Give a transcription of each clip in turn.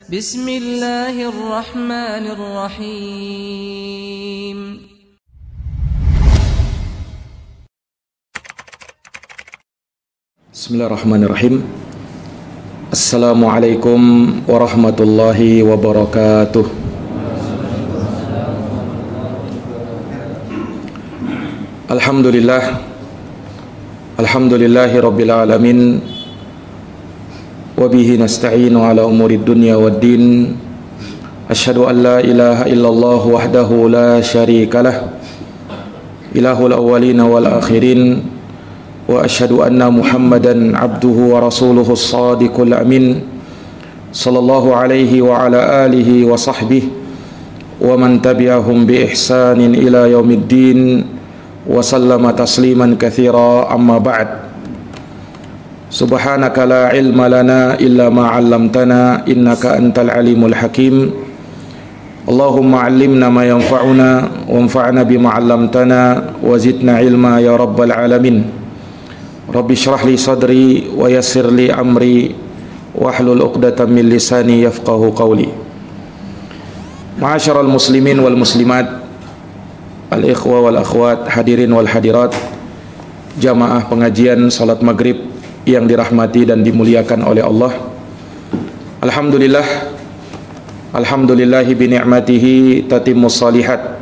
Bismillahirrahmanirrahim. Bismillahirrahmanirrahim. Assalamualaikum warahmatullahi wabarakatuh. Alhamdulillahi rabbil alamin. Wabihi nasta'inu ala umuri dunya waddin. Asyhadu an la ilaha illallah wahdahu la syarikalah, ilahul awwalina wal akhirin. Wa asyhadu anna Muhammadan abduhu wa rasuluhu as-sadiqul amin. Sallallahu alaihi wa ala alihi wa sahbihi wa man tabi'ahum bi ihsanin ila yaumiddin wa sallama tasliman katsira, amma ba'd. Subhanaka la ilma lana illa ma 'allamtana innaka antal alimul hakim. Allahumma 'allimna ma yanfa'una wanfa'na bima 'allamtana wa zidna ilma ya rabbal alamin. Rabbi shrah li sadri wa yassir li amri wahlul 'uqdatam min lisani yafqahu qawli. Ma'asyiral muslimin wal muslimat, al ikhwa wal akhwat, hadirin wal hadirat, jamaah pengajian salat maghrib yang dirahmati dan dimuliakan oleh Allah. Alhamdulillahi bi ni'matihi tatimmus shalihat.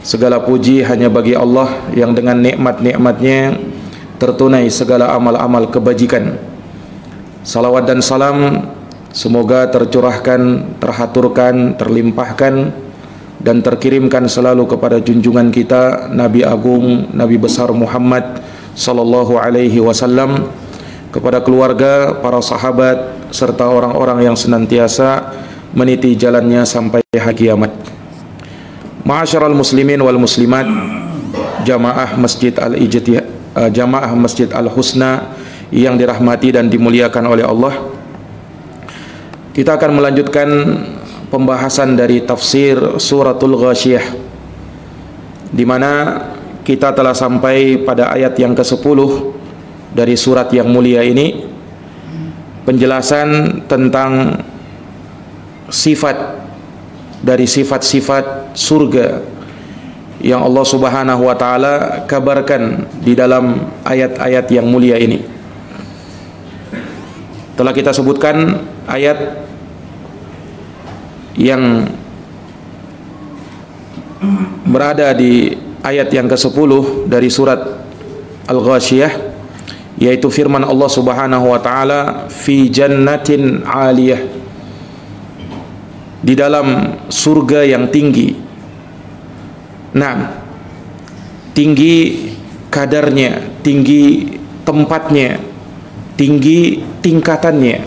Segala puji hanya bagi Allah yang dengan nikmat-nikmatnya tertunai segala amal-amal kebajikan. Salawat dan salam semoga tercurahkan, terhaturkan, terlimpahkan dan terkirimkan selalu kepada junjungan kita Nabi Agung, Nabi besar Muhammad sallallahu alaihi wasallam, kepada keluarga, para sahabat, serta orang-orang yang senantiasa meniti jalannya sampai hari kiamat. Ma'asyiral muslimin wal muslimat, jamaah Masjid Al-Husna yang dirahmati dan dimuliakan oleh Allah. Kita akan melanjutkan pembahasan dari tafsir suratul Ghasyiyah, di mana kita telah sampai pada ayat yang ke-10 dari surat yang mulia ini, penjelasan tentang sifat dari sifat-sifat surga yang Allah Subhanahu wa taala kabarkan di dalam ayat-ayat yang mulia ini. Telah kita sebutkan ayat yang berada di ayat yang ke-10 dari surat Al-Ghasyiyah, yaitu firman Allah Subhanahu wa taala, fi jannatin 'aliyah, di dalam surga yang tinggi. Nah, tinggi kadarnya, tinggi tempatnya, tinggi tingkatannya,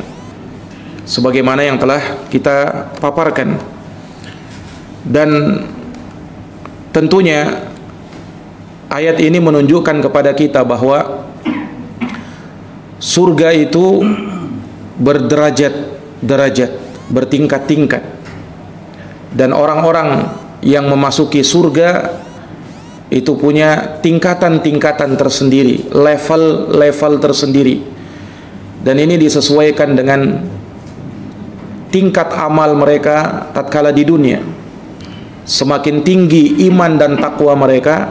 sebagaimana yang telah kita paparkan. Dan tentunya ayat ini menunjukkan kepada kita bahwa surga itu berderajat-derajat, bertingkat-tingkat, dan orang-orang yang memasuki surga itu punya tingkatan-tingkatan tersendiri, level-level tersendiri, dan ini disesuaikan dengan tingkat amal mereka tatkala di dunia. Semakin tinggi iman dan takwa mereka,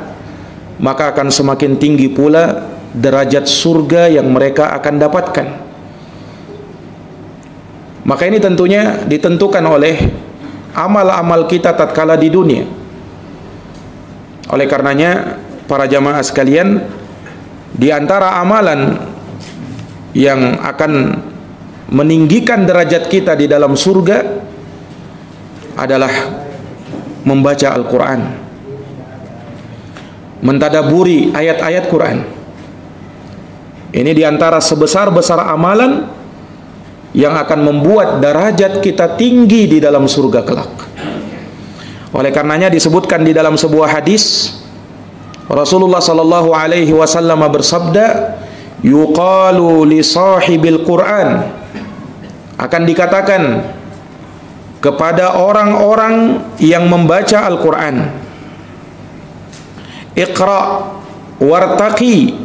maka akan semakin tinggi pula derajat surga yang mereka akan dapatkan. Maka ini tentunya ditentukan oleh amal-amal kita tatkala di dunia. Oleh karenanya, para jamaah sekalian, di antara amalan yang akan meninggikan derajat kita di dalam surga adalah membaca Al-Quran, mentadaburi ayat-ayat Quran. Ini diantara sebesar-besar amalan yang akan membuat derajat kita tinggi di dalam surga kelak. Oleh karenanya disebutkan di dalam sebuah hadis, Rasulullah sallallahu alaihi wasallam bersabda, yuqalu li sahibil Quran, akan dikatakan kepada orang-orang yang membaca Al-Quran, Iqra wartaqi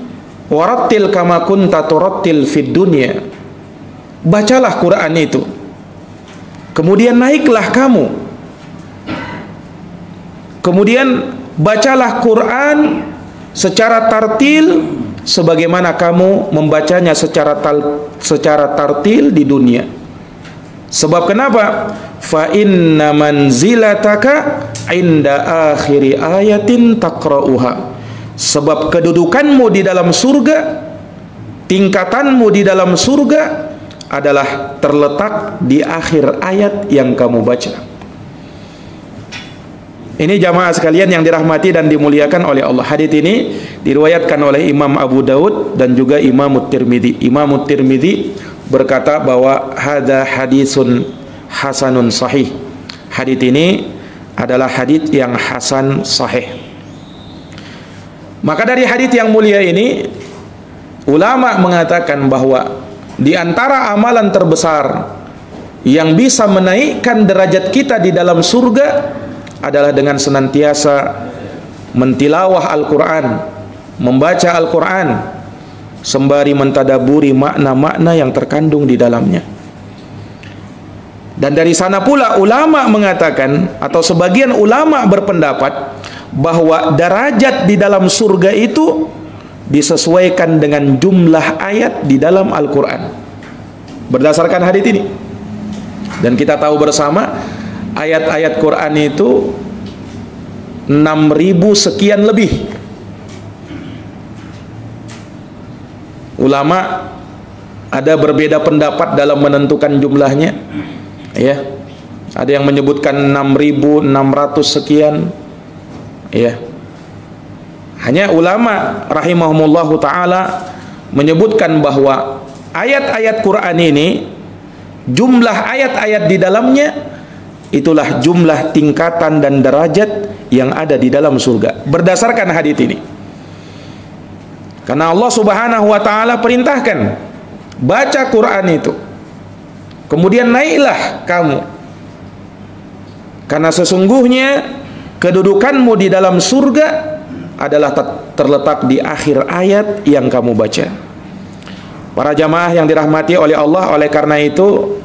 warattil kama kunta turattil fid dunya. Bacalah Quran itu Kemudian naiklah kamu. Kemudian bacalah Quran secara tartil sebagaimana kamu membacanya secara tartil di dunia. Sebab kenapa? Fa inna manzilataka inda akhiri ayatin taqra'uha. Sebab kedudukanmu di dalam surga, tingkatanmu di dalam surga adalah terletak di akhir ayat yang kamu baca. Ini jamaah sekalian yang dirahmati dan dimuliakan oleh Allah. Hadits ini diriwayatkan oleh Imam Abu Daud dan juga Imam Tirmidzi. Imam Tirmidzi berkata bahwa hadza hadisun hasanun sahih. Hadits ini adalah hadits yang hasan sahih. Maka dari hadits yang mulia ini, ulama mengatakan bahwa di antara amalan terbesar yang bisa menaikkan derajat kita di dalam surga adalah dengan senantiasa mentilawah Al-Quran, membaca Al-Quran, sembari mentadaburi makna-makna yang terkandung di dalamnya. Dan dari sana pula ulama mengatakan, atau sebagian ulama berpendapat bahwa derajat di dalam surga itu disesuaikan dengan jumlah ayat di dalam Al-Quran berdasarkan hadits ini. Dan kita tahu bersama ayat-ayat Quran itu 6.000 sekian lebih. Ulama ada berbeda pendapat dalam menentukan jumlahnya, ya. Ada yang menyebutkan 6.600 sekian, ya. Hanya ulama rahimahumullahu ta'ala menyebutkan bahwa ayat-ayat Quran ini, jumlah ayat-ayat di dalamnya itulah jumlah tingkatan dan derajat yang ada di dalam surga berdasarkan hadits ini. Karena Allah Subhanahu wa taala perintahkan baca Quran itu, kemudian naiklah kamu, karena sesungguhnya kedudukanmu di dalam surga adalah terletak di akhir ayat yang kamu baca. Para jamaah yang dirahmati oleh Allah, oleh karena itu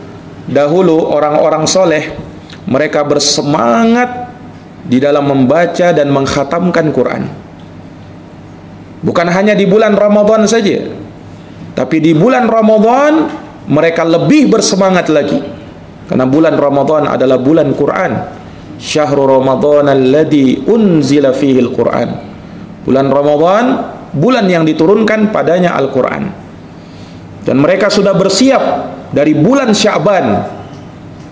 dahulu orang-orang soleh mereka bersemangat di dalam membaca dan mengkhatamkan Quran. Bukan hanya di bulan Ramadan saja, tapi di bulan Ramadan mereka lebih bersemangat lagi, karena bulan Ramadan adalah bulan Quran. Syahrul Ramadan alladzi unzila fihi al-Quran. Bulan Ramadan, bulan yang diturunkan padanya Al-Quran. Dan mereka sudah bersiap dari bulan Sya'ban.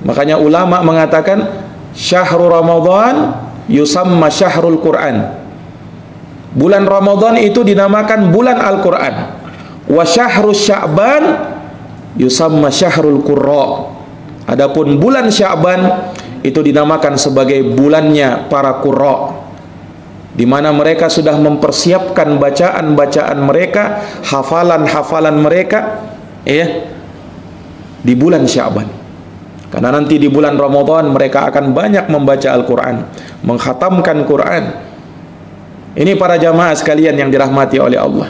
Makanya ulama mengatakan Syahrul Ramadan yusamma Syahrul Quran. Bulan Ramadan itu dinamakan bulan Al-Quran. Wa Syahrul Sya'ban yusamma Syahrul Qurra. Adapun bulan Sya'ban itu dinamakan sebagai bulannya para qurra, di mana mereka sudah mempersiapkan bacaan-bacaan mereka, hafalan-hafalan mereka, ya, di bulan Sya'ban. Karena nanti di bulan Ramadan mereka akan banyak membaca Al-Quran, mengkhatamkan Quran. Ini para jamaah sekalian yang dirahmati oleh Allah.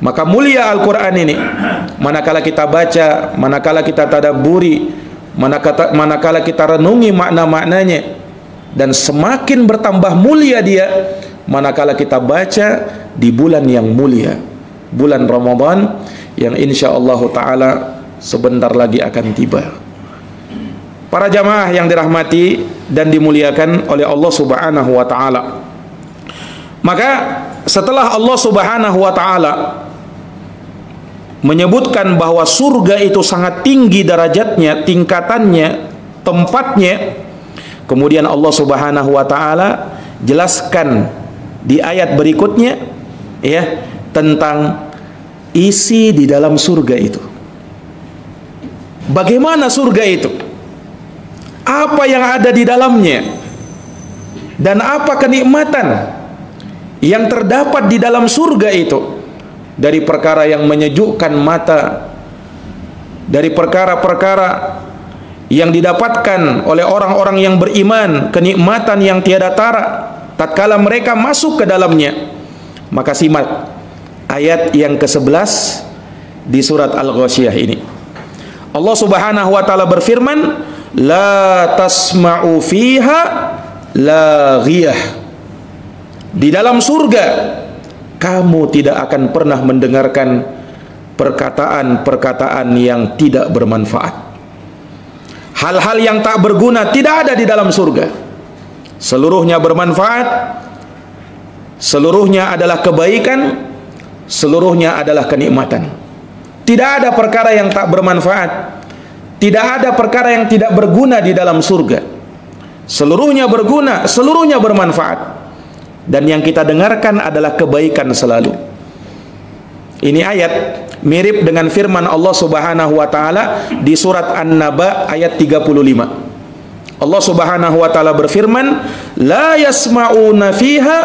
Maka mulia Al-Quran ini, manakala kita baca, manakala kita tadabburi, manakala kita renungi makna-maknanya, dan semakin bertambah mulia dia manakala kita baca di bulan yang mulia, bulan Ramadan yang insyaallah ta'ala sebentar lagi akan tiba. Para jamaah yang dirahmati dan dimuliakan oleh Allah Subhanahu wa ta'ala, maka setelah Allah Subhanahu wa ta'ala menyebutkan bahwa surga itu sangat tinggi derajatnya, tingkatannya, tempatnya, kemudian Allah Subhanahu wa ta'ala jelaskan di ayat berikutnya, ya, tentang isi di dalam surga itu. Bagaimana surga itu? Apa yang ada di dalamnya? Dan apa kenikmatan yang terdapat di dalam surga itu? Dari perkara yang menyejukkan mata, dari perkara-perkara yang didapatkan oleh orang-orang yang beriman, kenikmatan yang tiada tara tatkala mereka masuk ke dalamnya. Maka simak ayat yang ke-11 di surat Al-Ghasyiyah ini. Allah Subhanahu wa taala berfirman, la tasma'u fiha laghiyah. Di dalam surga kamu tidak akan pernah mendengarkan perkataan-perkataan yang tidak bermanfaat. Hal-hal yang tak berguna tidak ada di dalam surga. Seluruhnya bermanfaat, seluruhnya adalah kebaikan, seluruhnya adalah kenikmatan. Tidak ada perkara yang tak bermanfaat, tidak ada perkara yang tidak berguna di dalam surga. Seluruhnya berguna, seluruhnya bermanfaat. Dan yang kita dengarkan adalah kebaikan selalu. Ini ayat mirip dengan firman Allah Subhanahu wa taala di surat An-Naba ayat 35. Allah Subhanahu wa taala berfirman, la yasma'una fiha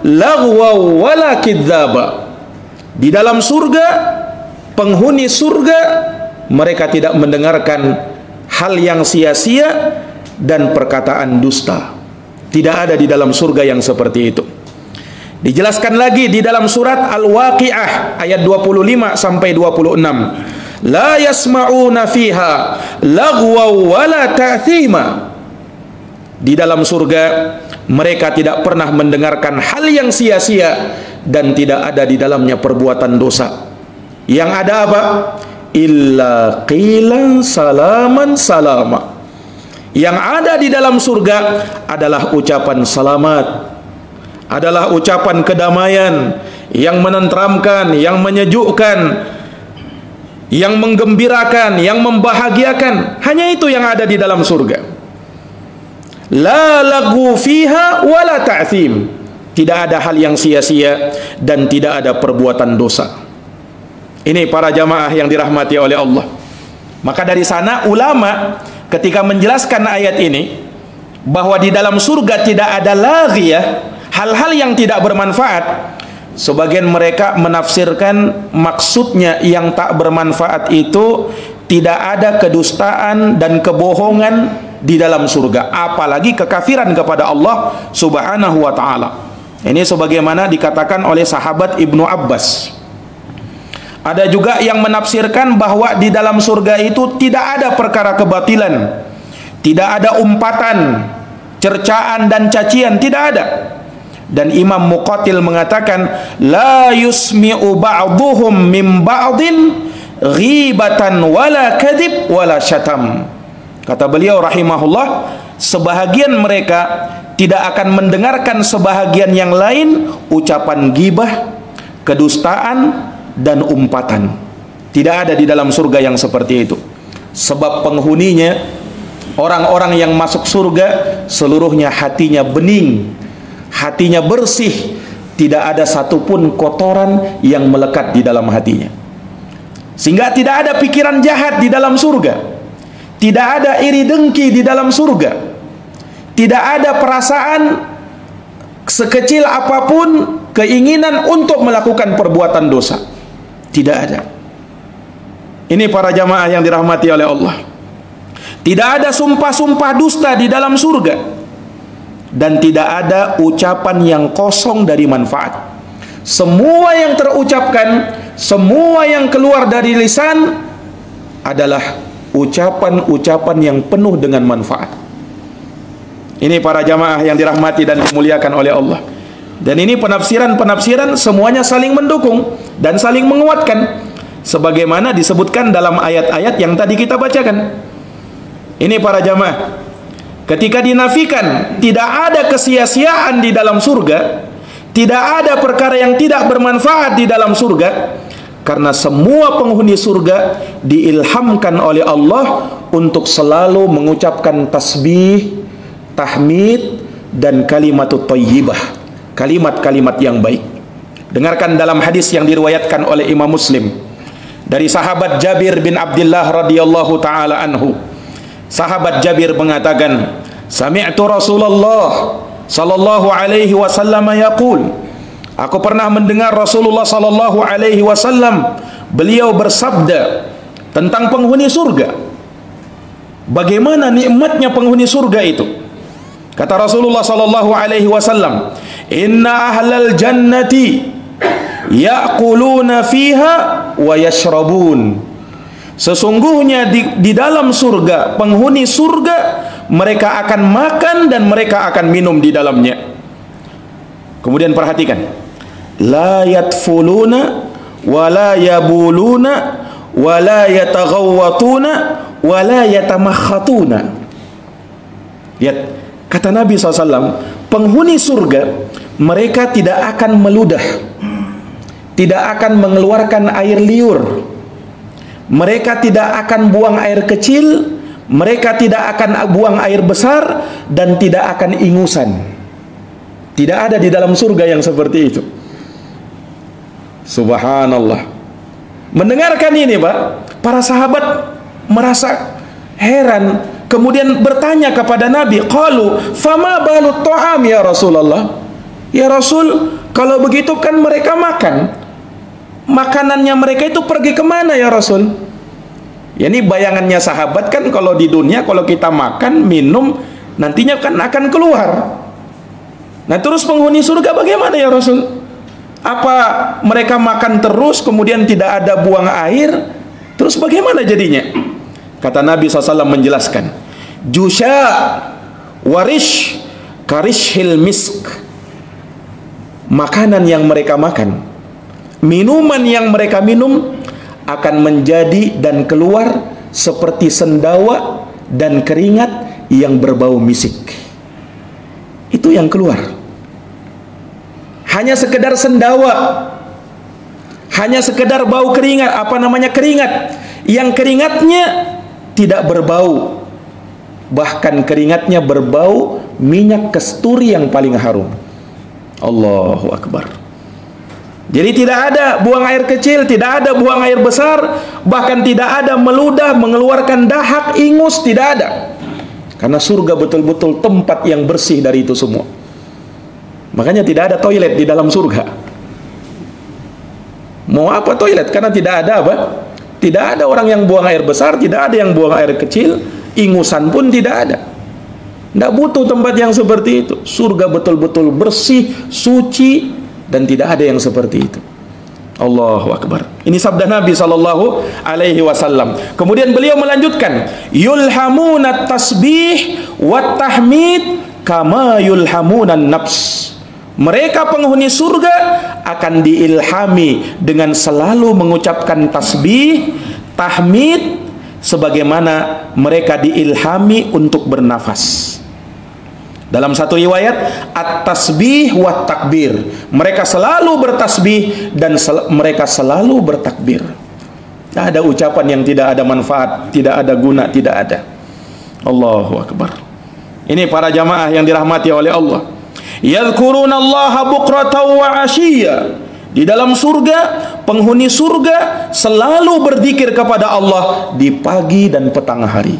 laghwa wala kidzaba. Di dalam surga, penghuni surga, mereka tidak mendengarkan hal yang sia-sia dan perkataan dusta. Tidak ada di dalam surga yang seperti itu. Dijelaskan lagi di dalam surat Al-Waqi'ah ayat 25 sampai 26. La yasma'una fiha laghwa wala ta'thima. Di dalam surga mereka tidak pernah mendengarkan hal yang sia-sia dan tidak ada di dalamnya perbuatan dosa. Yang ada apa? Illa qilan salaman salama. Yang ada di dalam surga adalah ucapan selamat, adalah ucapan kedamaian yang menenteramkan, yang menyejukkan, yang menggembirakan, yang membahagiakan. Hanya itu yang ada di dalam surga. La lagu fiha wala ta'thim. Tidak ada hal yang sia-sia dan tidak ada perbuatan dosa. Ini para jamaah yang dirahmati oleh Allah. Maka dari sana ulama ketika menjelaskan ayat ini, bahwa di dalam surga tidak ada laghiyah, hal-hal yang tidak bermanfaat, sebagian mereka menafsirkan maksudnya yang tak bermanfaat itu tidak ada kedustaan dan kebohongan di dalam surga, apalagi kekafiran kepada Allah Subhanahu wa taala. Ini sebagaimana dikatakan oleh sahabat Ibnu Abbas. Ada juga yang menafsirkan bahwa di dalam surga itu tidak ada perkara kebatilan, tidak ada umpatan, cercaan dan cacian, tidak ada. Dan Imam Muqatil mengatakan, la yusmi'u ba'duhum min ba'din ghibatan wala kadhib wala syatam. Kata beliau rahimahullah, sebahagian mereka tidak akan mendengarkan sebahagian yang lain ucapan ghibah, kedustaan dan umpatan. Tidak ada di dalam surga yang seperti itu. Sebab penghuninya, orang-orang yang masuk surga, seluruhnya hatinya bening, hatinya bersih, tidak ada satupun kotoran yang melekat di dalam hatinya. Sehingga tidak ada pikiran jahat di dalam surga, tidak ada iri dengki di dalam surga, tidak ada perasaan sekecil apapun keinginan untuk melakukan perbuatan dosa. Tidak ada. Ini para jamaah yang dirahmati oleh Allah. Tidak ada sumpah-sumpah dusta di dalam surga, dan tidak ada ucapan yang kosong dari manfaat. Semua yang terucapkan, semua yang keluar dari lisan adalah ucapan-ucapan yang penuh dengan manfaat. Ini para jamaah yang dirahmati dan dimuliakan oleh Allah. Dan ini penafsiran-penafsiran semuanya saling mendukung dan saling menguatkan, sebagaimana disebutkan dalam ayat-ayat yang tadi kita bacakan. Ini para jamaah, ketika dinafikan tidak ada kesia-siaan di dalam surga, tidak ada perkara yang tidak bermanfaat di dalam surga, karena semua penghuni surga diilhamkan oleh Allah untuk selalu mengucapkan tasbih, tahmid, dan kalimatut thayyibah, kalimat-kalimat yang baik. Dengarkan dalam hadis yang diriwayatkan oleh Imam Muslim dari sahabat Jabir bin Abdullah radhiyallahu taala anhu. Sahabat Jabir mengatakan, sami'tu Rasulullah sallallahu alaihi wasallam yaqul, aku pernah mendengar Rasulullah sallallahu alaihi wasallam beliau bersabda tentang penghuni surga. Bagaimana nikmatnya penghuni surga itu? Kata Rasulullah sallallahu alaihi wasallam, inna ahlal jannati ya'kuluna fiha wa yashrabun. Sesungguhnya di dalam surga, penghuni surga, mereka akan makan dan mereka akan minum di dalamnya. Kemudian perhatikan, la yatfuluna wala yabuluna wala yataghawwatuna wala yatamakhatuna. Lihat, kata Nabi SAW, penghuni surga mereka tidak akan meludah, tidak akan mengeluarkan air liur, mereka tidak akan buang air kecil, mereka tidak akan buang air besar, dan tidak akan ingusan. Tidak ada di dalam surga yang seperti itu. Subhanallah. Mendengarkan ini, Pak, para sahabat merasa heran, kemudian bertanya kepada Nabi, qalu fama balut ta'am ya Rasulullah. Ya Rasul, kalau begitu kan mereka makan, makanannya mereka itu pergi kemana ya Rasul? Ya, ini bayangannya sahabat kan, kalau di dunia kalau kita makan, minum, nantinya kan akan keluar. Nah, terus penghuni surga bagaimana ya Rasul? Apa mereka makan terus kemudian tidak ada buang air? Terus bagaimana jadinya? Kata Nabi SAW menjelaskan, jusha warish karishil misk. Makanan yang mereka makan, minuman yang mereka minum akan menjadi dan keluar seperti sendawa dan keringat yang berbau misik. Itu yang keluar. Hanya sekedar sendawa, hanya sekedar bau keringat, keringat, yang keringatnya tidak berbau, bahkan keringatnya berbau minyak kasturi yang paling harum. Allahu Akbar. Jadi tidak ada buang air kecil, tidak ada buang air besar, bahkan tidak ada meludah, mengeluarkan dahak, ingus, tidak ada. Karena surga betul-betul tempat yang bersih dari itu semua. Makanya tidak ada toilet di dalam surga. Mau apa toilet? Karena tidak ada apa? Tidak ada orang yang buang air besar, tidak ada yang buang air kecil, ingusan pun tidak ada. Tidak butuh tempat yang seperti itu. Surga betul-betul bersih, suci, dan tidak ada yang seperti itu. Allahu Akbar. Ini sabda Nabi SAW. Kemudian beliau melanjutkan, yulhamuna tasbih wa tahmid kama yulhamunan nafs. Mereka penghuni surga akan diilhami dengan selalu mengucapkan tasbih, tahmid, sebagaimana mereka diilhami untuk bernafas. Dalam satu riwayat, at-tasbih wa takbir. Mereka selalu bertasbih dan mereka selalu bertakbir. Tidak ada ucapan yang tidak ada manfaat, tidak ada guna, tidak ada. Allahu Akbar. Ini para jamaah yang dirahmati oleh Allah. Yadhkurunallaha bukratan wa ashiya. Di dalam surga, penghuni surga selalu berzikir kepada Allah di pagi dan petang hari.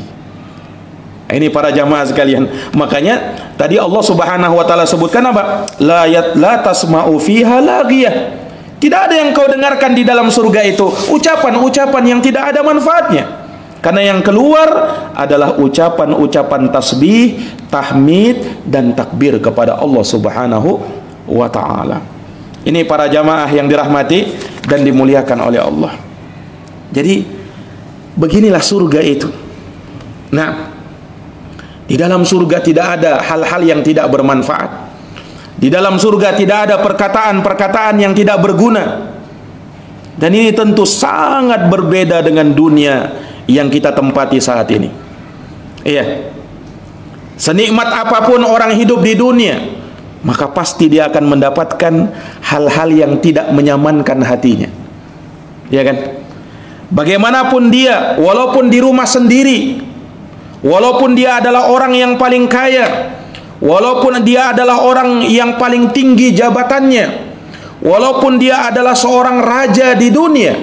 Ini para jamaah sekalian. Makanya tadi Allah Subhanahu wa taala sebutkan apa? La tasma'u fiha laghiyah. Tidak ada yang kau dengarkan di dalam surga itu ucapan-ucapan yang tidak ada manfaatnya. Karena yang keluar adalah ucapan-ucapan tasbih, tahmid, dan takbir kepada Allah Subhanahu wa taala. Ini para jamaah yang dirahmati dan dimuliakan oleh Allah. Jadi beginilah surga itu. Nah, di dalam surga tidak ada hal-hal yang tidak bermanfaat. Di dalam surga tidak ada perkataan-perkataan yang tidak berguna. Dan ini tentu sangat berbeda dengan dunia yang kita tempati saat ini. Iya. Senikmat apapun orang hidup di dunia, maka pasti dia akan mendapatkan hal-hal yang tidak menyamankan hatinya. Iya kan? Bagaimanapun dia, walaupun di rumah sendiri, walaupun dia adalah orang yang paling kaya, walaupun dia adalah orang yang paling tinggi jabatannya, walaupun dia adalah seorang raja di dunia,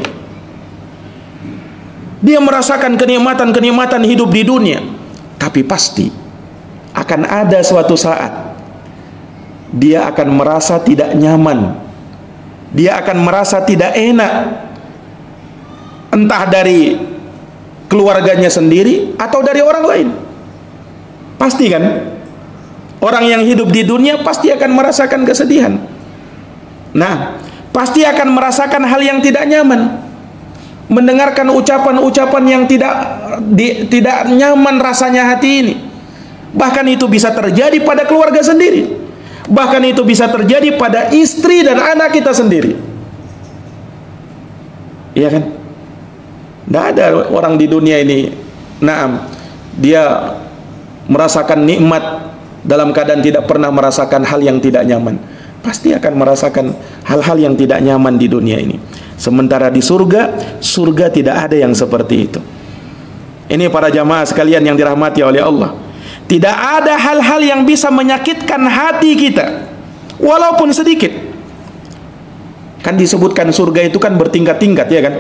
dia merasakan kenikmatan-kenikmatan hidup di dunia, tapi pasti akan ada suatu saat dia akan merasa tidak nyaman, dia akan merasa tidak enak, entah dari keluarganya sendiri atau dari orang lain. Pasti kan? Orang yang hidup di dunia pasti akan merasakan kesedihan. Nah, pasti akan merasakan hal yang tidak nyaman. mendengarkan ucapan-ucapan yang tidak nyaman rasanya hati ini. Bahkan itu bisa terjadi pada keluarga sendiri. Bahkan itu bisa terjadi pada istri dan anak kita sendiri. Iya kan? Tidak ada orang di dunia ini, dia merasakan nikmat dalam keadaan tidak pernah merasakan hal yang tidak nyaman. Pasti akan merasakan hal-hal yang tidak nyaman di dunia ini. Sementara di surga tidak ada yang seperti itu. Ini para jamaah sekalian yang dirahmati oleh Allah. Tidak ada hal-hal yang bisa menyakitkan hati kita, walaupun sedikit. Kan disebutkan surga itu kan bertingkat-tingkat, ya kan?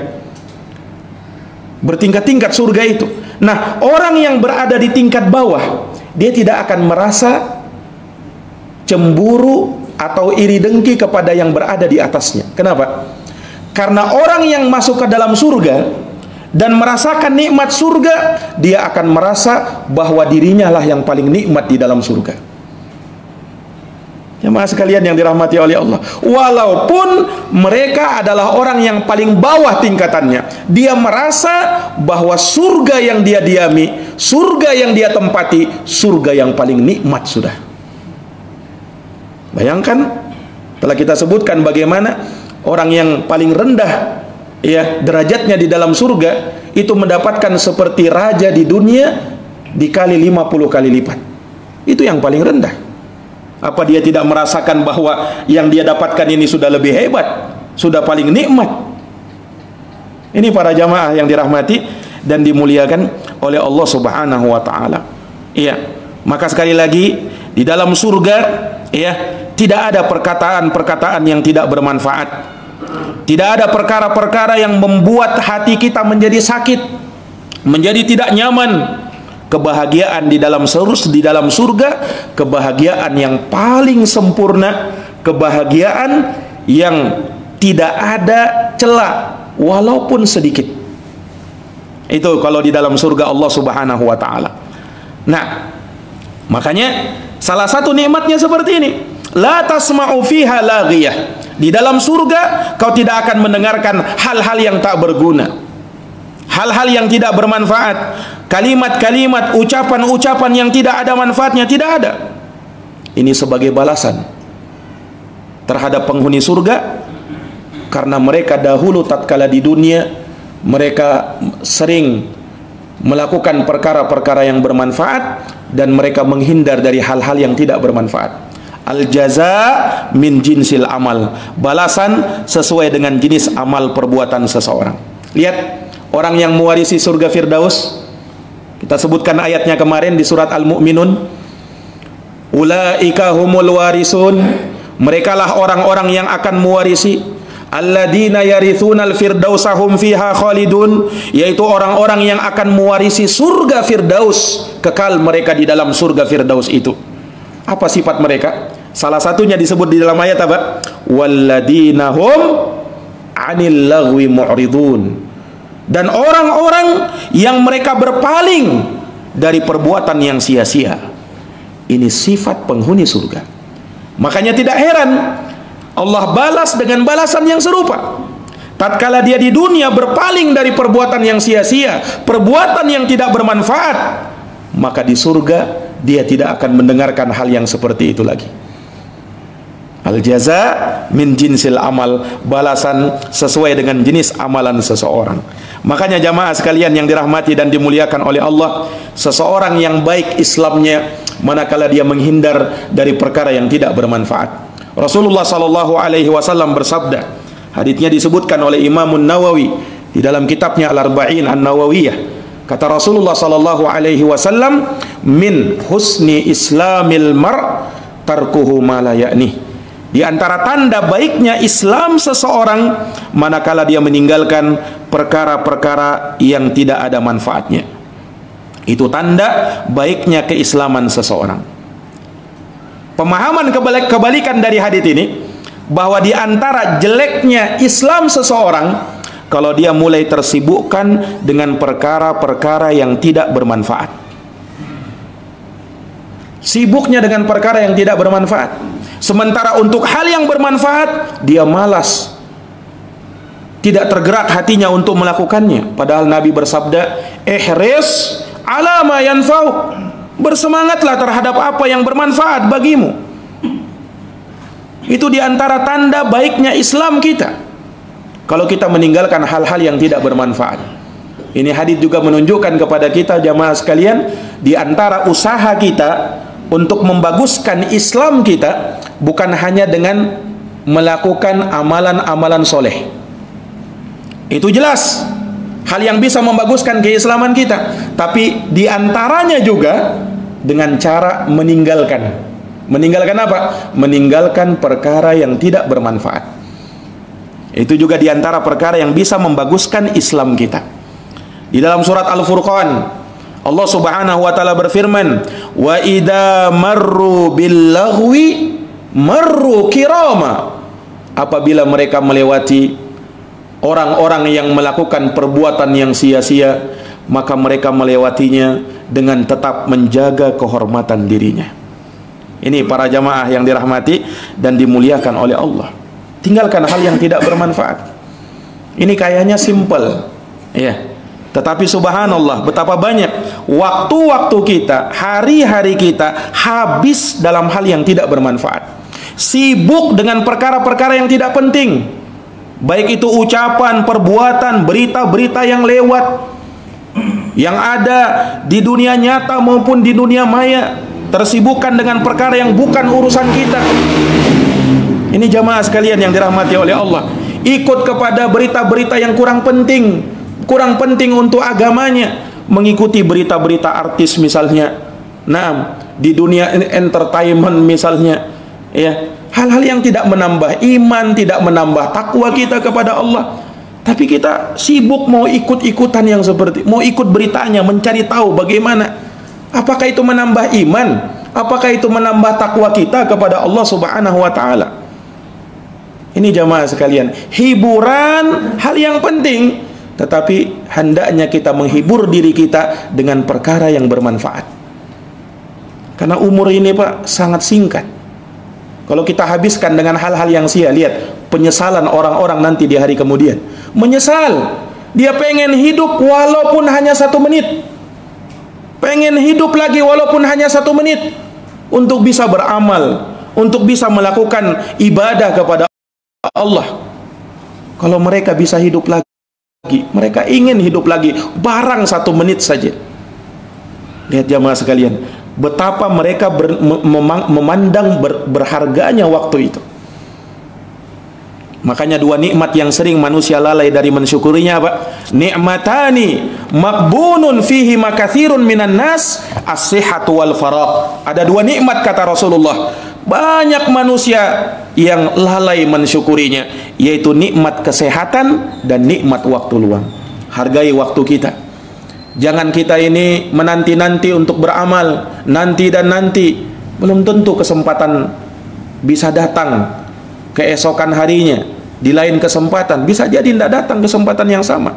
Bertingkat-tingkat surga itu. Nah, orang yang berada di tingkat bawah, dia tidak akan merasa cemburu atau iri dengki kepada yang berada di atasnya. Kenapa? Karena orang yang masuk ke dalam surga dan merasakan nikmat surga, dia akan merasa bahwa dirinya lah yang paling nikmat di dalam surga. Jemaah sekalian yang dirahmati oleh Allah, walaupun mereka adalah orang yang paling bawah tingkatannya, dia merasa bahwa surga yang dia diami, surga yang dia tempati, surga yang paling nikmat sudah. Bayangkan, telah kita sebutkan bagaimana orang yang paling rendah derajatnya di dalam surga itu mendapatkan seperti raja di dunia dikali 50 kali lipat. Itu yang paling rendah. Apa dia tidak merasakan bahwa yang dia dapatkan ini sudah lebih hebat, sudah paling nikmat? Ini para jamaah yang dirahmati dan dimuliakan oleh Allah Subhanahu wa taala. Iya, maka sekali lagi di dalam surga tidak ada perkataan-perkataan yang tidak bermanfaat. Tidak ada perkara-perkara yang membuat hati kita menjadi sakit, menjadi tidak nyaman. Kebahagiaan di dalam surga, kebahagiaan yang paling sempurna, kebahagiaan yang tidak ada celah walaupun sedikit. Itu kalau di dalam surga Allah Subhanahu wa taala. Nah, makanya salah satu nikmatnya seperti ini. La tasma'u fiha laghiyah. Di dalam surga kau tidak akan mendengarkan hal-hal yang tak berguna, hal-hal yang tidak bermanfaat, kalimat-kalimat, ucapan-ucapan yang tidak ada manfaatnya, tidak ada. Ini sebagai balasan terhadap penghuni surga, karena mereka dahulu tatkala di dunia mereka sering melakukan perkara-perkara yang bermanfaat dan mereka menghindar dari hal-hal yang tidak bermanfaat. Al-jaza min jinsil amal, balasan sesuai dengan jenis amal perbuatan seseorang. Lihat orang yang mewarisi surga Firdaus, kita sebutkan ayatnya kemarin di surat Al-Mu'minun. Ulaika humul warisun, merekalah orang-orang yang akan mewarisi. Alladzina yarithunal firdausa hum fiha khalidun, yaitu orang-orang yang akan mewarisi surga Firdaus, kekal mereka di dalam surga Firdaus itu. Apa sifat mereka? Salah satunya disebut di dalam ayat apa? Walladzina hum 'anil lagwi mu'ridun. Dan orang-orang yang mereka berpaling dari perbuatan yang sia-sia. Ini sifat penghuni surga. Makanya tidak heran Allah balas dengan balasan yang serupa. Tatkala dia di dunia berpaling dari perbuatan yang sia-sia, perbuatan yang tidak bermanfaat, maka di surga dia tidak akan mendengarkan hal yang seperti itu lagi. Al-jaza min jinsil amal, balasan sesuai dengan jenis amalan seseorang. Makanya jamaah sekalian yang dirahmati dan dimuliakan oleh Allah, seseorang yang baik Islamnya manakala dia menghindar dari perkara yang tidak bermanfaat. Rasulullah sallallahu alaihi wasallam bersabda, haditsnya disebutkan oleh Imam Nawawi di dalam kitabnya Al-Arba'in An-Nawawiyah. Kata Rasulullah sallallahu alaihi wasallam, min husni islamil mar' tarkuhu ma la ya'ni. Di antara tanda baiknya Islam seseorang manakala dia meninggalkan perkara-perkara yang tidak ada manfaatnya. Itu tanda baiknya keislaman seseorang. Pemahaman kebalikan dari hadits ini, bahwa di antara jeleknya Islam seseorang kalau dia mulai tersibukkan dengan perkara-perkara yang tidak bermanfaat. Sibuknya dengan perkara yang tidak bermanfaat. Sementara untuk hal yang bermanfaat dia malas. tidak tergerak hatinya untuk melakukannya. Padahal Nabi bersabda, ihris ala ma yanfa'uk, bersemangatlah terhadap apa yang bermanfaat bagimu. Itu diantara tanda baiknya Islam kita, kalau kita meninggalkan hal-hal yang tidak bermanfaat. Ini hadis juga menunjukkan kepada kita jamaah sekalian, diantara usaha kita untuk membaguskan Islam kita bukan hanya dengan melakukan amalan-amalan soleh. Itu jelas hal yang bisa membaguskan keislaman kita, tapi diantaranya juga dengan cara meninggalkan apa? Meninggalkan perkara yang tidak bermanfaat. Itu juga diantara perkara yang bisa membaguskan Islam kita. Di dalam surat Al-Furqan, Allah Subhanahu wa taala berfirman, "Wa idza marru bil laghwi marru kirama." Apabila mereka melewati orang-orang yang melakukan perbuatan yang sia-sia, maka mereka melewatinya dengan tetap menjaga kehormatan dirinya. Ini para jamaah yang dirahmati dan dimuliakan oleh Allah. Tinggalkan hal yang tidak bermanfaat. Ini kayaknya simple, ya. Tetapi subhanallah, betapa banyak waktu-waktu kita, hari-hari kita habis dalam hal yang tidak bermanfaat. Sibuk dengan perkara-perkara yang tidak penting, baik itu ucapan, perbuatan, berita-berita yang lewat, yang ada di dunia nyata maupun di dunia maya. Tersibukkan dengan perkara yang bukan urusan kita. Ini jamaah sekalian yang dirahmati oleh Allah, ikut kepada berita-berita yang kurang penting untuk agamanya, mengikuti berita-berita artis misalnya, nah di dunia entertainment misalnya, ya, hal-hal yang tidak menambah iman, tidak menambah takwa kita kepada Allah. Tapi kita sibuk mau ikut-ikutan yang seperti, mau ikut beritanya, mencari tahu bagaimana. Apakah itu menambah iman? Apakah itu menambah takwa kita kepada Allah Subhanahu wa taala? Ini jamaah sekalian, hiburan hal yang penting, tetapi hendaknya kita menghibur diri kita dengan perkara yang bermanfaat. Karena umur ini Pak sangat singkat. Kalau kita habiskan dengan hal-hal yang sia, lihat penyesalan orang-orang nanti di hari kemudian. Menyesal, dia pengen hidup walaupun hanya 1 menit, pengen hidup lagi walaupun hanya 1 menit, untuk bisa beramal, untuk bisa melakukan ibadah kepada Allah. Kalau mereka bisa hidup lagi, mereka ingin hidup lagi barang 1 menit saja. Lihat jamaah sekalian, betapa mereka memandang berharganya waktu itu. Makanya 2 nikmat yang sering manusia lalai dari mensyukurinya apa? Ni'matani maqbunun fihi makathirun minan nas, as-sihhatu wal faragh. Ada 2 nikmat kata Rasulullah, banyak manusia yang lalai mensyukurinya, yaitu nikmat kesehatan dan nikmat waktu luang. Hargai waktu kita. Jangan kita ini menanti-nanti untuk beramal, nanti dan nanti. Belum tentu kesempatan bisa datang keesokan harinya, di lain kesempatan bisa jadi tidak datang kesempatan yang sama.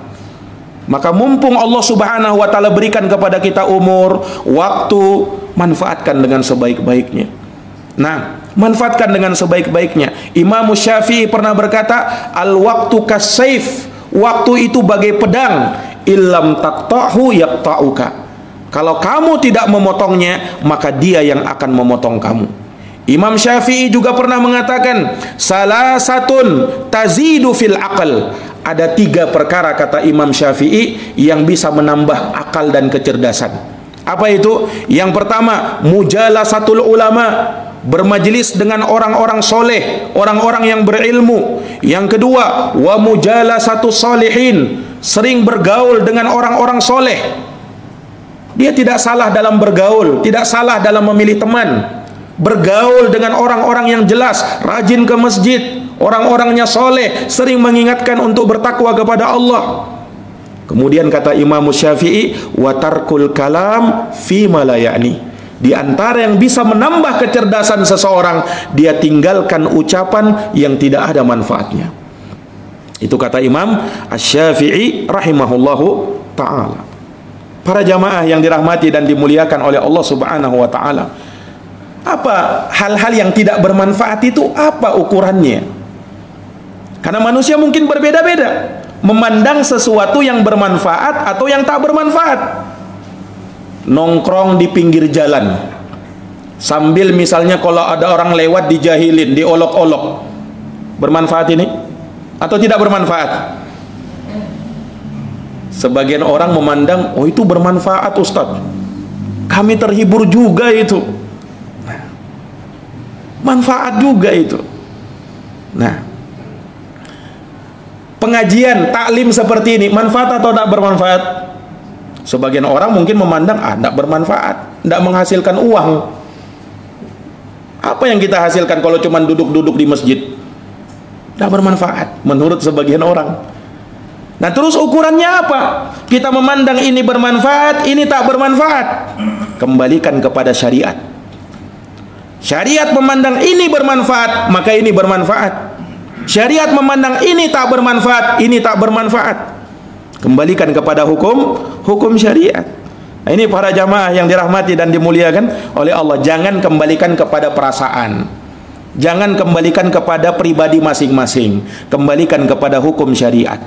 Maka mumpung Allah Subhanahu wa taala berikan kepada kita umur, waktu, manfaatkan dengan sebaik-baiknya. Nah, manfaatkan dengan sebaik-baiknya. Imam Syafi'i pernah berkata, al-waqtu kas-saif, waktu itu bagai pedang, illam taqta'hu yaqta'uka. Kalau kamu tidak memotongnya, maka dia yang akan memotong kamu. Imam Syafi'i juga pernah mengatakan, salasatun tazidu fil aql. Ada 3 perkara kata Imam Syafi'i yang bisa menambah akal dan kecerdasan. Apa itu? Yang pertama, mujalasatul ulama, bermajelis dengan orang-orang soleh, orang-orang yang berilmu. Yang kedua, wa mujalasatu solihin, sering bergaul dengan orang-orang soleh. Dia tidak salah dalam bergaul, tidak salah dalam memilih teman. Bergaul dengan orang-orang yang jelas, rajin ke masjid, orang-orangnya soleh, sering mengingatkan untuk bertakwa kepada Allah. Kemudian kata Imam Syafi'i, wa tarkul kalam fi ma la ya'ni. Di antara yang bisa menambah kecerdasan seseorang, dia tinggalkan ucapan yang tidak ada manfaatnya. Itu kata Imam Asy-Syafi'i rahimahullahu ta'ala. Para jamaah yang dirahmati dan dimuliakan oleh Allah Subhanahu wa ta'ala, apa hal-hal yang tidak bermanfaat itu, apa ukurannya? Karena manusia mungkin berbeda-beda memandang sesuatu yang bermanfaat atau yang tak bermanfaat. Nongkrong di pinggir jalan sambil misalnya kalau ada orang lewat dijahilin, diolok-olok, bermanfaat ini atau tidak bermanfaat? Sebagian orang memandang, oh itu bermanfaat Ustadz, kami terhibur juga itu, manfaat juga itu. Nah, pengajian, taklim seperti ini manfaat atau tidak bermanfaat? Sebagian orang mungkin memandang, tidak bermanfaat, tidak menghasilkan uang. Apa yang kita hasilkan kalau cuma duduk-duduk di masjid? Tidak bermanfaat menurut sebagian orang. Nah, terus ukurannya apa? Kita memandang ini bermanfaat, ini tak bermanfaat. Kembalikan kepada syariat. Syariat memandang ini bermanfaat, maka ini bermanfaat. Syariat memandang ini tak bermanfaat, ini tak bermanfaat. Kembalikan kepada hukum syariat. Nah, ini para jamaah yang dirahmati dan dimuliakan oleh Allah. Jangan kembalikan kepada perasaan, jangan kembalikan kepada pribadi masing-masing, kembalikan kepada hukum syariat.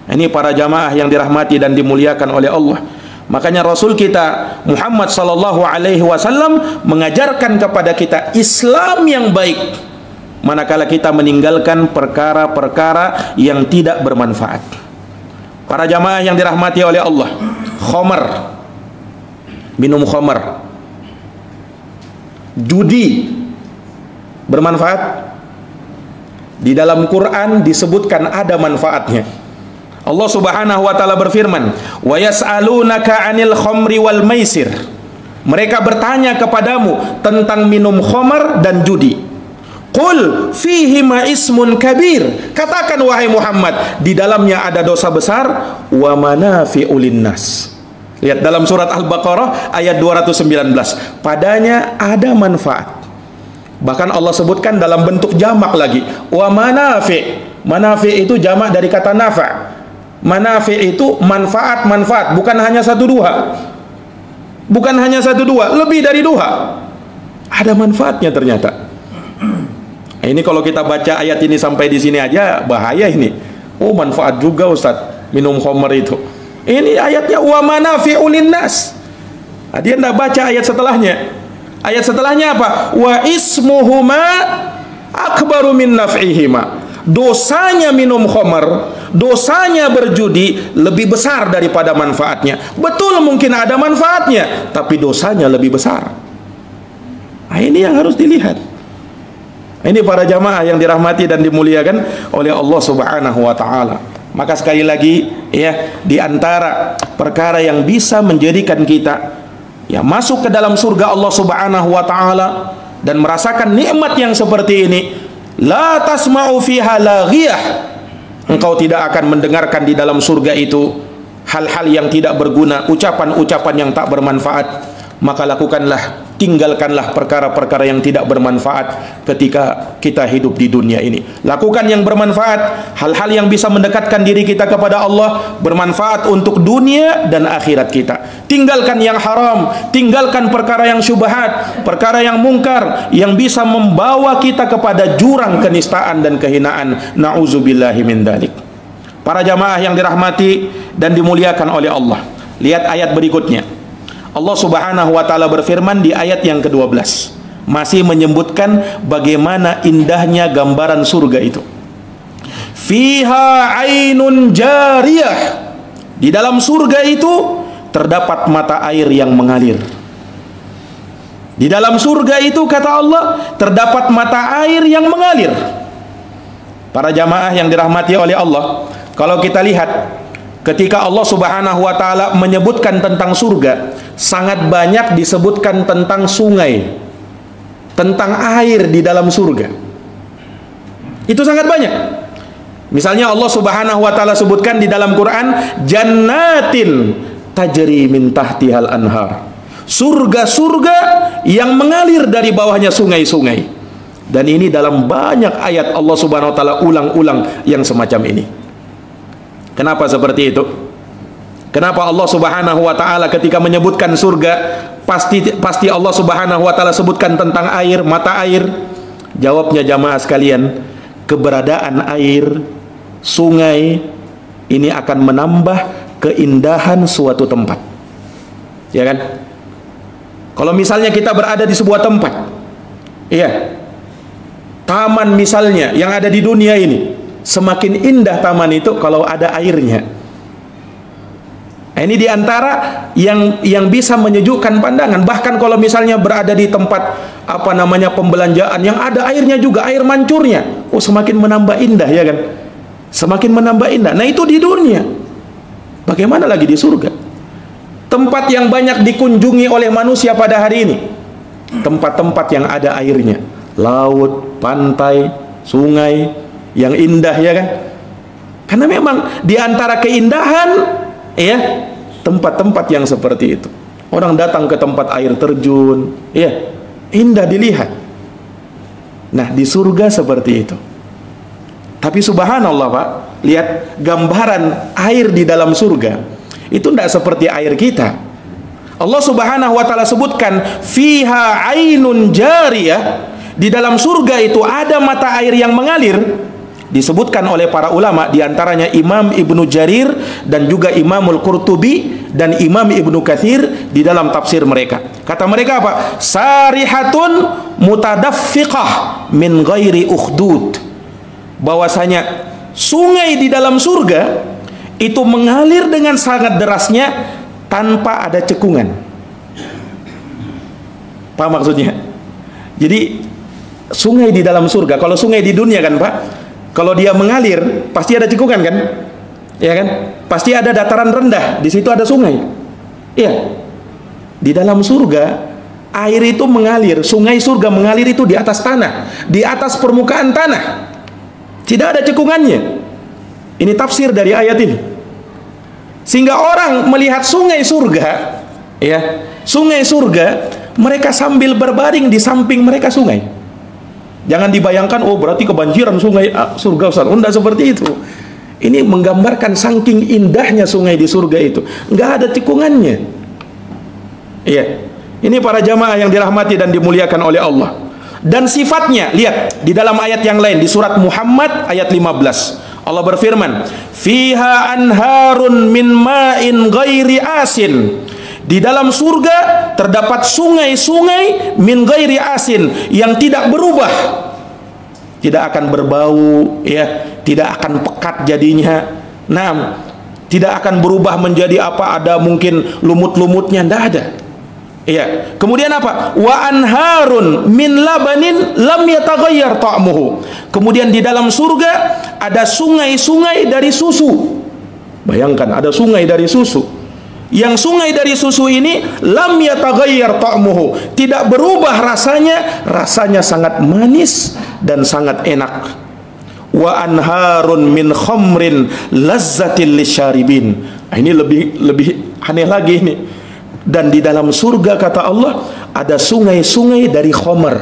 Nah, ini para jamaah yang dirahmati dan dimuliakan oleh Allah. Makanya Rasul kita Muhammad sallallahu alaihi wasallam mengajarkan kepada kita Islam yang baik manakala kita meninggalkan perkara-perkara yang tidak bermanfaat. Para jamaah yang dirahmati oleh Allah, khamar, minum khamar, judi, bermanfaat? Di dalam Quran disebutkan ada manfaatnya. Allah Subhanahu wa taala berfirman, "Wa yas'alunaka 'anil khamri wal maisir." Mereka bertanya kepadamu tentang minum khamar dan judi. Qul fihima ismun kabir. Katakan wahai Muhammad, di dalamnya ada dosa besar, wa manafi'u linnas. Lihat dalam surat Al-Baqarah ayat 219. Padanya ada manfaat. Bahkan Allah sebutkan dalam bentuk jamak lagi. Wa manafi'. Manafi' itu jamak dari kata nafa'. Manafi' itu manfaat-manfaat, bukan hanya satu dua. Bukan hanya satu dua, lebih dari dua. Ada manfaatnya ternyata. Ini kalau kita baca ayat ini sampai di sini aja bahaya ini. Oh, manfaat juga Ustaz minum khamar itu. Ini ayatnya wa manafi'u linnas. Nah, dia tidak baca ayat setelahnya. Ayat setelahnya apa? Wa ismuhuma akbaru min naf'ihima. Dosanya minum khamar, dosanya berjudi lebih besar daripada manfaatnya. Betul mungkin ada manfaatnya, tapi dosanya lebih besar. Nah, ini yang harus dilihat. Ini para jamaah yang dirahmati dan dimuliakan oleh Allah Subhanahu wa taala. Maka sekali lagi ya, di antara perkara yang bisa menjadikan kita ya masuk ke dalam surga Allah Subhanahu wa taala dan merasakan nikmat yang seperti ini, la tasma'u fiha laghiyah. Engkau tidak akan mendengarkan di dalam surga itu hal-hal yang tidak berguna, ucapan-ucapan yang tak bermanfaat. Maka lakukanlah, tinggalkanlah perkara-perkara yang tidak bermanfaat ketika kita hidup di dunia ini. Lakukan yang bermanfaat, hal-hal yang bisa mendekatkan diri kita kepada Allah, bermanfaat untuk dunia dan akhirat kita. Tinggalkan yang haram, tinggalkan perkara yang syubhat, perkara yang mungkar yang bisa membawa kita kepada jurang kenistaan dan kehinaan. Na'udzubillahi min dzalik. Para jamaah yang dirahmati dan dimuliakan oleh Allah, lihat ayat berikutnya. Allah Subhanahu wa taala berfirman di ayat yang ke-12, masih menyebutkan bagaimana indahnya gambaran surga itu. Fiha ainun jariyah. Di dalam surga itu terdapat mata air yang mengalir. Di dalam surga itu kata Allah terdapat mata air yang mengalir. Para jamaah yang dirahmati oleh Allah, kalau kita lihat ketika Allah Subhanahu wa taala menyebutkan tentang surga, sangat banyak disebutkan tentang sungai, tentang air di dalam surga. Itu sangat banyak. Misalnya Allah Subhanahu wa taala sebutkan di dalam Quran, jannatin tajri min tahtihal anhar. Surga-surga yang mengalir dari bawahnya sungai-sungai. Dan ini dalam banyak ayat Allah Subhanahu wa taala ulang-ulang yang semacam ini. Kenapa seperti itu? Kenapa Allah Subhanahu wa taala ketika menyebutkan surga pasti Allah Subhanahu wa taala sebutkan tentang air, mata air? Jawabnya jamaah sekalian, keberadaan air, sungai ini akan menambah keindahan suatu tempat. Ya kan? Kalau misalnya kita berada di sebuah tempat, iya, taman misalnya yang ada di dunia ini, semakin indah taman itu kalau ada airnya. Ini diantara yang bisa menyejukkan pandangan. Bahkan kalau misalnya berada di tempat pembelanjaan yang ada airnya juga, air mancurnya, semakin menambah indah, ya kan? Semakin menambah indah. Nah, itu di dunia. Bagaimana lagi di surga? Tempat yang banyak dikunjungi oleh manusia pada hari ini, tempat-tempat yang ada airnya, laut, pantai, sungai yang indah, ya kan? Karena memang diantara keindahan, ya, tempat-tempat yang seperti itu. Orang datang ke tempat air terjun, ya, indah dilihat. Nah, di surga seperti itu. Tapi subhanallah, Pak, lihat gambaran air di dalam surga itu tidak seperti air kita. Allah Subhanahu wa taala sebutkan fiha ainun jariyah, di dalam surga itu ada mata air yang mengalir. Disebutkan oleh para ulama, diantaranya Imam Ibnu Jarir dan juga Imamul Qurtubi dan Imam Ibnu Katsir di dalam tafsir mereka. Kata mereka apa? Sarihatun mutadaffiqah min ghairi ukhdud. Bahwasanya sungai di dalam surga itu mengalir dengan sangat derasnya tanpa ada cekungan. Apa maksudnya? Jadi sungai di dalam surga, kalau sungai di dunia kan, Pak, kalau dia mengalir pasti ada cekungan kan? Ya kan? Pasti ada dataran rendah, di situ ada sungai. Iya. Di dalam surga air itu mengalir, sungai surga mengalir itu di atas tanah, di atas permukaan tanah. Tidak ada cekungannya. Ini tafsir dari ayat ini. Sehingga orang melihat sungai surga, ya, sungai surga, mereka sambil berbaring di samping mereka sungai. Jangan dibayangkan, oh berarti kebanjiran sungai surga, Ustaz. Tidak seperti itu. Ini menggambarkan saking indahnya sungai di surga itu, nggak ada tikungannya. Iya. Ini para jamaah yang dirahmati dan dimuliakan oleh Allah. Dan sifatnya, lihat di dalam ayat yang lain di surat Muhammad ayat 15. Allah berfirman, "Fiha anharun min ma'in ghairi asin." Di dalam surga terdapat sungai-sungai min ghairi asin, yang tidak berubah, tidak akan berbau, ya, tidak akan pekat jadinya. Nah, tidak akan berubah menjadi apa, ada mungkin lumut-lumutnya, tidak ada. Iya. Kemudian apa? Wa anharun min labanin lam yataghayyar ta'muhu. Kemudian di dalam surga ada sungai-sungai dari susu. Bayangkan, ada sungai dari susu. Yang sungai dari susu ini lam yataghayyar ta'muhu, tidak berubah rasanya, rasanya sangat manis dan sangat enak. Wa anharun min khamrin lazzatil lisyaribin. Ini lebih aneh lagi ini. Dan di dalam surga kata Allah ada sungai-sungai dari khamr.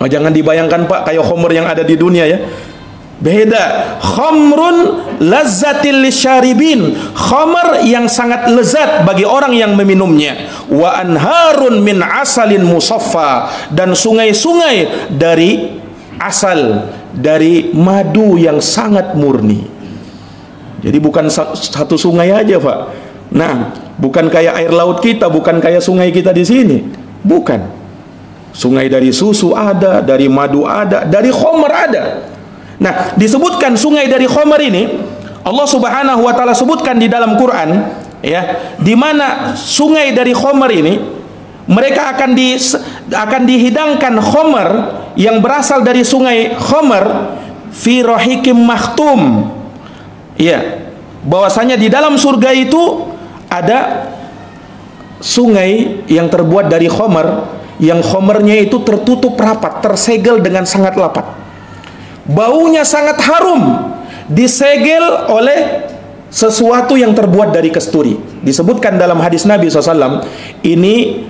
Oh, jangan dibayangkan, Pak, kayak khamr yang ada di dunia, ya. Beda. Khamrun lazzatil lisyaribin, khamr yang sangat lezat bagi orang yang meminumnya. Wa anharun min asalin musaffa, dan sungai-sungai dari asal, dari madu yang sangat murni. Jadi bukan satu sungai aja, Pak. Nah, bukan kayak air laut kita, bukan kayak sungai kita di sini. Bukan. Sungai dari susu ada, dari madu ada, dari khamr ada. Nah, disebutkan sungai dari khamr ini, Allah Subhanahu wa taala sebutkan di dalam Quran, ya, di mana sungai dari khamr ini mereka akan dihidangkan khamr yang berasal dari sungai khamr fi rahikim makhtum. Ya, bahwasanya di dalam surga itu ada sungai yang terbuat dari khamr, yang khamrnya itu tertutup rapat, tersegel dengan sangat rapat. Baunya sangat harum, disegel oleh sesuatu yang terbuat dari kasturi. Disebutkan dalam hadis Nabi SAW, ini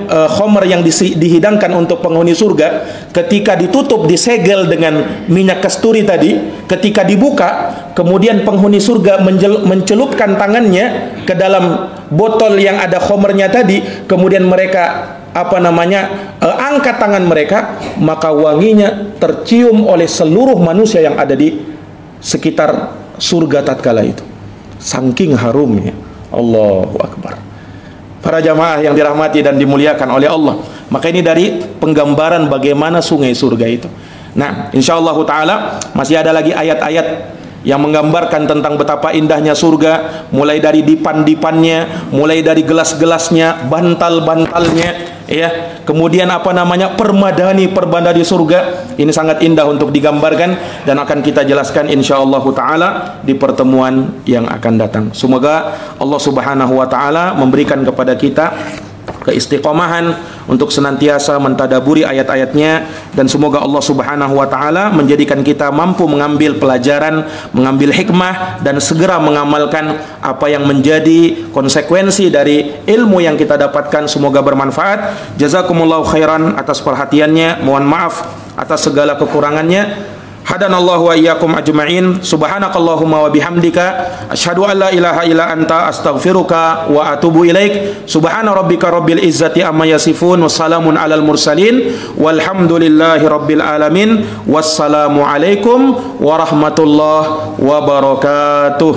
khamr yang dihidangkan untuk penghuni surga, ketika ditutup, disegel dengan minyak kasturi tadi, ketika dibuka, kemudian penghuni surga mencelupkan tangannya ke dalam botol yang ada khamrnya tadi, kemudian mereka angkat tangan mereka, maka wanginya tercium oleh seluruh manusia yang ada di sekitar surga tatkala itu. Saking harumnya. Allahu Akbar. Para jamaah yang dirahmati dan dimuliakan oleh Allah, maka ini dari penggambaran bagaimana sungai surga itu. Nah, insyaallah ta'ala masih ada lagi ayat-ayat yang menggambarkan tentang betapa indahnya surga, mulai dari dipan-dipannya, mulai dari gelas-gelasnya, bantal-bantalnya, ya. Kemudian permadani surga. Ini sangat indah untuk digambarkan dan akan kita jelaskan insyaallah taala di pertemuan yang akan datang. Semoga Allah Subhanahu wa taala memberikan kepada kita keistiqomahan untuk senantiasa mentadaburi ayat-ayatnya, dan semoga Allah Subhanahu wa taala menjadikan kita mampu mengambil pelajaran, mengambil hikmah, dan segera mengamalkan apa yang menjadi konsekuensi dari ilmu yang kita dapatkan. Semoga bermanfaat. Jazakumullahu khairan atas perhatiannya. Mohon maaf atas segala kekurangannya. Hadanallahu wa iyyakum ajma'in. Subhanakallahumma wa bihamdika asyhadu an la ilaha illa anta astaghfiruka wa atubu ilaik. Subhana rabbika rabbil izzati amma yasifun, wassalamun alal mursalin, walhamdulillahi rabbil alamin. Wassalamu alaikum warahmatullahi wabarakatuh.